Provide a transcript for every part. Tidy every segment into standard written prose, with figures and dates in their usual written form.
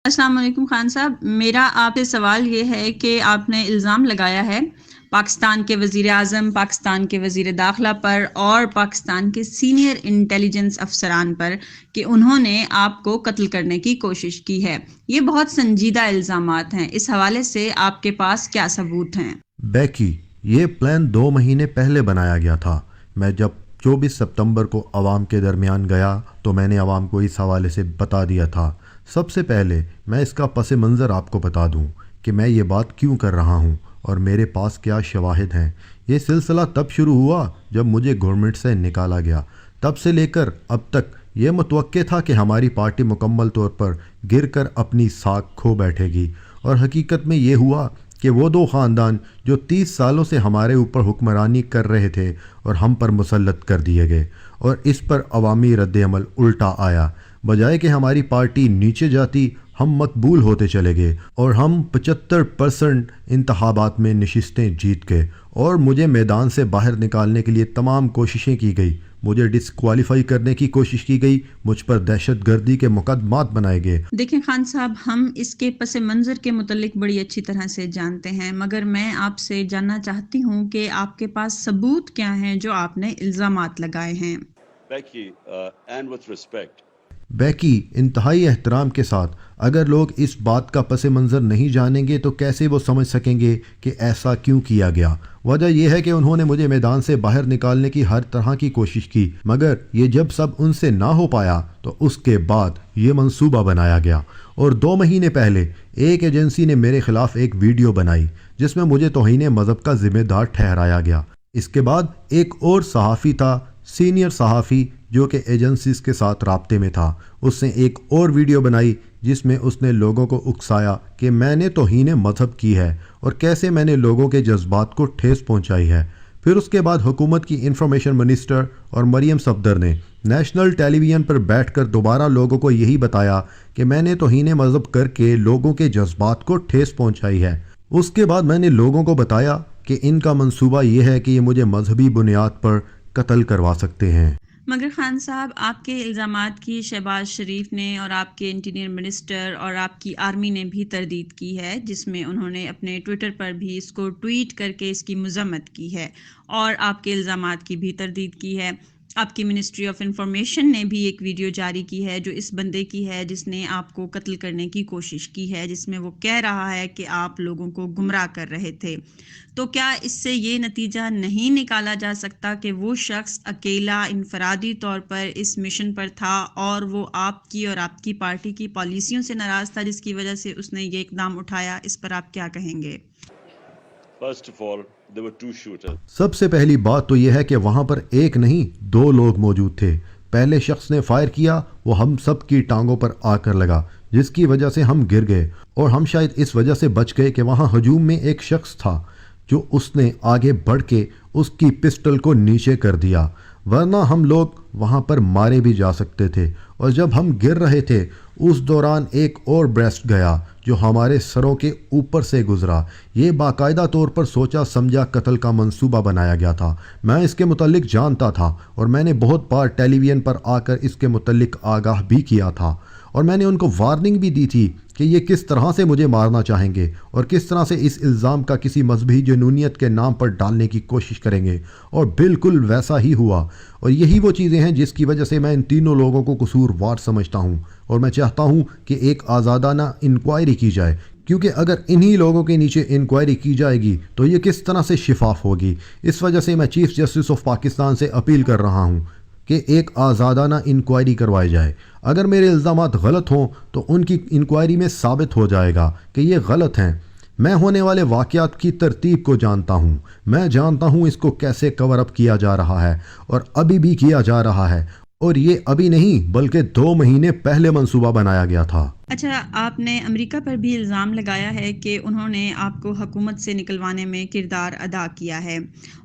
السلام علیکم خان صاحب، میرا آپ سے سوال یہ ہے کہ آپ نے الزام لگایا ہے پاکستان کے وزیر اعظم، پاکستان کے وزیر داخلہ پر اور پاکستان کے سینئر انٹیلیجنس افسران پر کہ انہوں نے آپ کو قتل کرنے کی کوشش کی ہے۔ یہ بہت سنجیدہ الزامات ہیں، اس حوالے سے آپ کے پاس کیا ثبوت ہیں؟ بیکی، یہ پلان 2 مہینے پہلے بنایا گیا تھا۔ میں جب 24 ستمبر کو عوام کے درمیان گیا تو میں نے عوام کو اس حوالے سے بتا دیا تھا۔ سب سے پہلے میں اس کا پس منظر آپ کو بتا دوں کہ میں یہ بات کیوں کر رہا ہوں اور میرے پاس کیا شواہد ہیں۔ یہ سلسلہ تب شروع ہوا جب مجھے گورنمنٹ سے نکالا گیا۔ تب سے لے کر اب تک یہ متوقع تھا کہ ہماری پارٹی مکمل طور پر گر کر اپنی ساکھ کھو بیٹھے گی، اور حقیقت میں یہ ہوا کہ وہ 2 خاندان جو 30 سالوں سے ہمارے اوپر حکمرانی کر رہے تھے اور ہم پر مسلط کر دیے گئے، اور اس پر عوامی رد عمل الٹا آیا۔ بجائے کہ ہماری پارٹی نیچے جاتی، ہم مقبول ہوتے چلے گئے اور ہم 75% انتخابات میں نشستیں جیت گئے، اور مجھے میدان سے باہر نکالنے کے لیے تمام کوششیں کی گئی۔ مجھے ڈسکوالیفائی کرنے کی کوشش کی گئی، مجھ پر دہشت گردی کے مقدمات بنائے گئے۔ دیکھیں خان صاحب، ہم اس کے پس منظر کے متعلق بڑی اچھی طرح سے جانتے ہیں، مگر میں آپ سے جاننا چاہتی ہوں کہ آپ کے پاس ثبوت کیا ہیں جو آپ نے الزامات لگائے ہیں؟ بیکی، انتہائی احترام کے ساتھ، اگر لوگ اس بات کا پس منظر نہیں جانیں گے تو کیسے وہ سمجھ سکیں گے کہ ایسا کیوں کیا گیا؟ وجہ یہ ہے کہ انہوں نے مجھے میدان سے باہر نکالنے کی ہر طرح کی کوشش کی، مگر یہ جب سب ان سے نہ ہو پایا تو اس کے بعد یہ منصوبہ بنایا گیا، اور 2 مہینے پہلے ایک ایجنسی نے میرے خلاف ایک ویڈیو بنائی جس میں مجھے توہین مذہب کا ذمہ دار ٹھہرایا گیا۔ اس کے بعد ایک اور صحافی تھا، سینئر صحافی، جو کہ ایجنسیز کے ساتھ رابطے میں تھا۔ اس نے ایک اور ویڈیو بنائی جس میں اس نے لوگوں کو اکسایا کہ میں نے توہین مذہب کی ہے اور کیسے میں نے لوگوں کے جذبات کو ٹھیس پہنچائی ہے۔ پھر اس کے بعد حکومت کی انفارمیشن منسٹر اور مریم صفدر نے نیشنل ٹیلی ویژن پر بیٹھ کر دوبارہ لوگوں کو یہی بتایا کہ میں نے توہین مذہب کر کے لوگوں کے جذبات کو ٹھیس پہنچائی ہے۔ اس کے بعد میں نے لوگوں کو بتایا کہ ان کا منصوبہ یہ ہے کہ یہ مجھے مذہبی بنیاد پر قتل کروا سکتے ہیں۔ مگر خان صاحب، آپ کے الزامات کی شہباز شریف نے اور آپ کے انٹیریئر منسٹر اور آپ کی آرمی نے بھی تردید کی ہے، جس میں انہوں نے اپنے ٹویٹر پر بھی اس کو ٹویٹ کر کے اس کی مذمت کی ہے اور آپ کے الزامات کی بھی تردید کی ہے۔ آپ کی منسٹری آف انفارمیشن نے بھی ایک ویڈیو جاری کی ہے جو اس بندے کی ہے جس نے آپ کو قتل کرنے کی کوشش کی ہے، جس میں وہ کہہ رہا ہے کہ آپ لوگوں کو گمراہ کر رہے تھے۔ تو کیا اس سے یہ نتیجہ نہیں نکالا جا سکتا کہ وہ شخص اکیلا انفرادی طور پر اس مشن پر تھا اور وہ آپ کی اور آپ کی پارٹی کی پالیسیوں سے ناراض تھا، جس کی وجہ سے اس نے یہ اقدام اٹھایا؟ اس پر آپ کیا کہیں گے؟ سب سے پہلی بات تو یہ ہے کہ وہاں پر ایک نہیں 2 لوگ موجود تھے۔ پہلے شخص نے فائر کیا، وہ ہم سب کی ٹانگوں پر آ کر لگا، جس کی وجہ سے ہم گر گئے، اور ہم شاید اس وجہ سے بچ گئے کہ وہاں ہجوم میں ایک شخص تھا جو اس نے آگے بڑھ کے اس کی پسٹل کو نیچے کر دیا، ورنہ ہم لوگ وہاں پر مارے بھی جا سکتے تھے۔ اور جب ہم گر رہے تھے اس دوران ایک اور بریسٹ گیا جو ہمارے سروں کے اوپر سے گزرا۔ یہ باقاعدہ طور پر سوچا سمجھا قتل کا منصوبہ بنایا گیا تھا۔ میں اس کے متعلق جانتا تھا اور میں نے بہت بار ٹیلی ویژن پر آ کر اس کے متعلق آگاہ بھی کیا تھا، اور میں نے ان کو وارننگ بھی دی تھی کہ یہ کس طرح سے مجھے مارنا چاہیں گے اور کس طرح سے اس الزام کا کسی مذہبی جنونیت کے نام پر ڈالنے کی کوشش کریں گے، اور بالکل ویسا ہی ہوا۔ اور یہی وہ چیزیں ہیں جس کی وجہ سے میں ان تینوں لوگوں کو قصوروار سمجھتا ہوں، اور میں چاہتا ہوں کہ ایک آزادانہ انکوائری کی جائے، کیونکہ اگر انہی لوگوں کے نیچے انکوائری کی جائے گی تو یہ کس طرح سے شفاف ہوگی۔ اس وجہ سے میں چیف جسٹس آف پاکستان سے اپیل کر رہا ہوں کہ ایک آزادانہ انکوائری کروائی جائے۔ اگر میرے الزامات غلط ہوں تو ان کی انکوائری میں ثابت ہو جائے گا کہ یہ غلط ہیں۔ میں ہونے والے واقعات کی ترتیب کو جانتا ہوں، میں جانتا ہوں اس کو کیسے کور اپ کیا جا رہا ہے، اور ابھی بھی کیا جا رہا ہے، اور یہ ابھی نہیں بلکہ 2 مہینے پہلے منصوبہ بنایا گیا تھا۔ اچھا، آپ نے امریکہ پر بھی الزام لگایا ہے کہ انہوں نے آپ کو حکومت سے نکلوانے میں کردار ادا کیا ہے،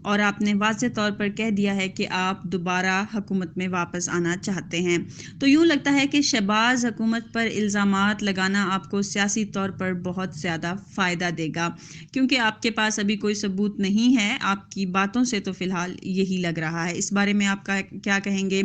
اور آپ نے واضح طور پر کہہ دیا ہے کہ آپ دوبارہ حکومت میں واپس آنا چاہتے ہیں۔ تو یوں لگتا ہے کہ شہباز حکومت پر الزامات لگانا آپ کو سیاسی طور پر بہت زیادہ فائدہ دے گا، کیونکہ آپ کے پاس ابھی کوئی ثبوت نہیں ہے۔ آپ کی باتوں سے تو فی الحال یہی لگ رہا ہے۔ اس بارے میں آپ کا کیا کہیں گے؟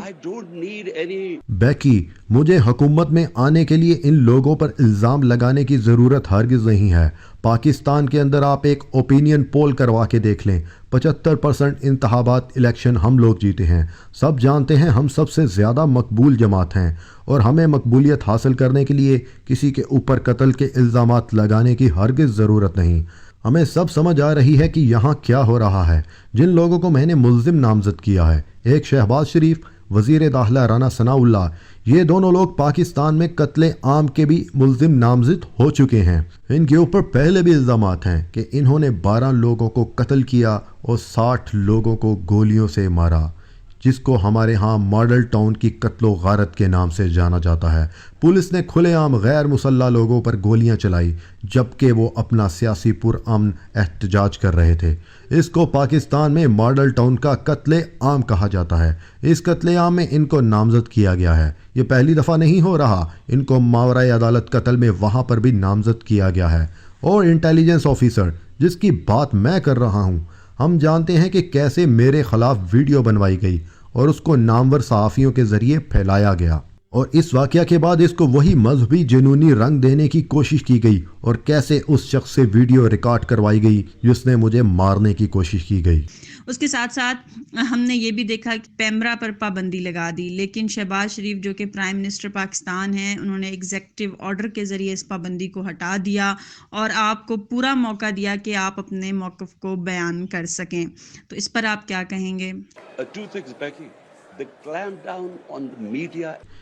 بیکی، مجھے حکومت میں آنے کے لیے ان لوگوں پر الزام لگانے کی ضرورت ہرگز نہیں ہے۔ پاکستان کے اندر آپ ایک اوپینین پول کروا کے دیکھ لیں، 75% انتخابات الیکشن ہم لوگ جیتے ہیں۔ سب جانتے ہیں ہم سب سے زیادہ مقبول جماعت ہیں، اور ہمیں مقبولیت حاصل کرنے کے لیے کسی کے اوپر قتل کے الزامات لگانے کی ہرگز ضرورت نہیں۔ ہمیں سب سمجھ آ رہی ہے کہ یہاں کیا ہو رہا ہے۔ جن لوگوں کو میں نے ملزم نامزد کیا ہے، ایک شہباز شریف، وزیر داخلہ رانا ثناء اللہ، یہ دونوں لوگ پاکستان میں قتل عام کے بھی ملزم نامزد ہو چکے ہیں۔ ان کے اوپر پہلے بھی الزامات ہیں کہ انہوں نے 12 لوگوں کو قتل کیا اور 60 لوگوں کو گولیوں سے مارا، جس کو ہمارے ہاں ماڈل ٹاؤن کی قتل و غارت کے نام سے جانا جاتا ہے۔ پولیس نے کھلے عام غیر مسلح لوگوں پر گولیاں چلائی جبکہ وہ اپنا سیاسی پرامن احتجاج کر رہے تھے۔ اس کو پاکستان میں ماڈل ٹاؤن کا قتل عام کہا جاتا ہے۔ اس قتل عام میں ان کو نامزد کیا گیا ہے۔ یہ پہلی دفعہ نہیں ہو رہا، ان کو ماورائے عدالت قتل میں وہاں پر بھی نامزد کیا گیا ہے۔ اور انٹیلیجنس آفیسر جس کی بات میں کر رہا ہوں، ہم جانتے ہیں کہ کیسے میرے خلاف ویڈیو بنوائی گئی اور اس کو نامور صحافیوں کے ذریعے پھیلایا گیا، اور اس واقعہ کے بعد اس کو وہی مذہبی جنونی رنگ دینے کی کوشش کی گئی، اور کیسے اس شخص سے ویڈیو ریکارڈ کروائی گئی جس نے مجھے مارنے کی کوشش کی گئی۔ اس کے ساتھ ساتھ ہم نے یہ بھی دیکھا کہ پیمرا پر پابندی لگا دی، لیکن شہباز شریف جو کہ پرائم منسٹر پاکستان ہیں، انہوں نے ایگزیکٹو آرڈر کے ذریعے اس پابندی کو ہٹا دیا اور آپ کو پورا موقع دیا کہ آپ اپنے موقف کو بیان کر سکیں۔ تو اس پر آپ کیا کہیں گے؟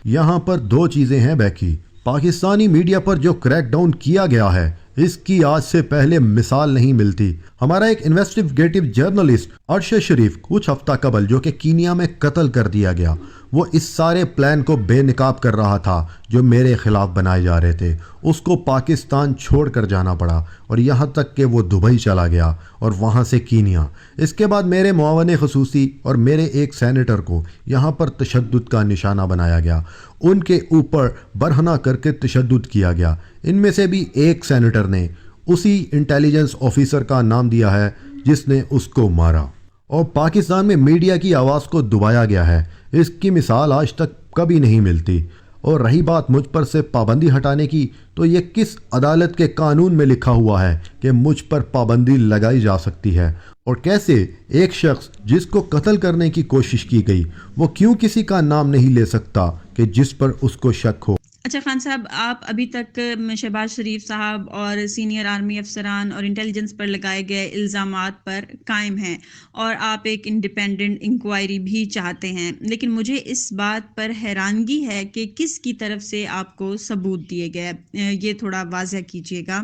یہاں پر 2 چیزیں ہیں بیکی۔ پاکستانی میڈیا پر جو کریک ڈاؤن کیا گیا ہے، اس کی آج سے پہلے مثال نہیں ملتی۔ ہمارا ایک انویسٹیگیٹو جرنلسٹ ارشد شریف کچھ ہفتہ قبل جو کہ کینیا میں قتل کر دیا گیا، وہ اس سارے پلان کو بے نقاب کر رہا تھا جو میرے خلاف بنائے جا رہے تھے۔ اس کو پاکستان چھوڑ کر جانا پڑا، اور یہاں تک کہ وہ دبئی چلا گیا اور وہاں سے کینیا۔ اس کے بعد میرے معاون خصوصی اور میرے ایک سینیٹر کو یہاں پر تشدد کا نشانہ بنایا گیا، ان کے اوپر برہنہ کر کے تشدد کیا گیا۔ ان میں سے بھی ایک سینیٹر نے اسی انٹیلیجنس آفیسر کا نام دیا ہے جس نے اس کو مارا، اور پاکستان میں میڈیا کی آواز کو دبایا گیا ہے۔ اس کی مثال آج تک کبھی نہیں ملتی۔ اور رہی بات مجھ پر سے پابندی ہٹانے کی، تو یہ کس عدالت کے قانون میں لکھا ہوا ہے کہ مجھ پر پابندی لگائی جا سکتی ہے؟ اور کیسے ایک شخص جس کو قتل کرنے کی کوشش کی گئی، وہ کیوں کسی کا نام نہیں لے سکتا کہ جس پر اس کو شک ہو؟ اچھا خان صاحب، آپ ابھی تک شہباز شریف صاحب اور سینئر آرمی افسران اور انٹیلیجنس پر لگائے گئے الزامات پر قائم ہیں، اور آپ ایک انڈیپینڈنٹ انکوائری بھی چاہتے ہیں، لیکن مجھے اس بات پر حیرانگی ہے کہ کس کی طرف سے آپ کو ثبوت دیے گئے، یہ تھوڑا واضح کیجیے گا۔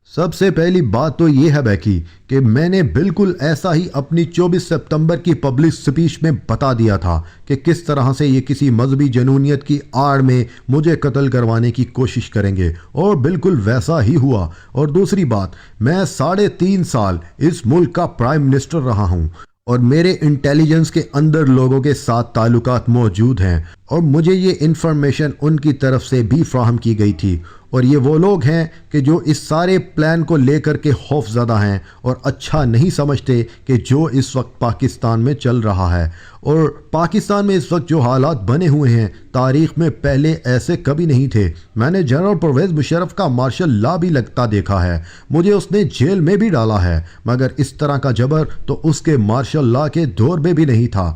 سب سے پہلی بات تو یہ ہے بیکی کہ میں نے بالکل ایسا ہی اپنی 24 ستمبر کی پبلک سپیچ میں بتا دیا تھا کہ کس طرح سے یہ کسی مذہبی جنونیت کی آڑ میں مجھے قتل کروانے کی کوشش کریں گے، اور بالکل ویسا ہی ہوا۔ اور دوسری بات، میں 3.5 سال اس ملک کا پرائم منسٹر رہا ہوں، اور میرے انٹیلیجنس کے اندر لوگوں کے ساتھ تعلقات موجود ہیں، اور مجھے یہ انفارمیشن ان کی طرف سے بھی فراہم کی گئی تھی، اور یہ وہ لوگ ہیں کہ جو اس سارے پلان کو لے کر کے خوف زدہ ہیں اور اچھا نہیں سمجھتے کہ جو اس وقت پاکستان میں چل رہا ہے۔ اور پاکستان میں اس وقت جو حالات بنے ہوئے ہیں، تاریخ میں پہلے ایسے کبھی نہیں تھے۔ میں نے جنرل پرویز مشرف کا مارشل لا بھی لگتا دیکھا ہے، مجھے اس نے جیل میں بھی ڈالا ہے، مگر اس طرح کا جبر تو اس کے مارشل لا کے دور میں بھی نہیں تھا۔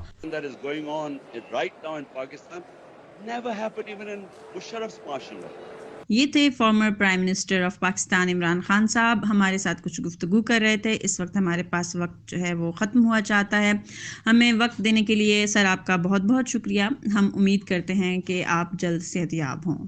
یہ تھے former prime minister of Pakistan Imran Khan صاحب، ہمارے ساتھ کچھ گفتگو کر رہے تھے۔ اس وقت ہمارے پاس وقت جو ہے وہ ختم ہوا چاہتا ہے۔ ہمیں وقت دینے کے لیے سر آپ کا بہت بہت شکریہ۔ ہم امید کرتے ہیں کہ آپ جلد صحت یاب ہوں۔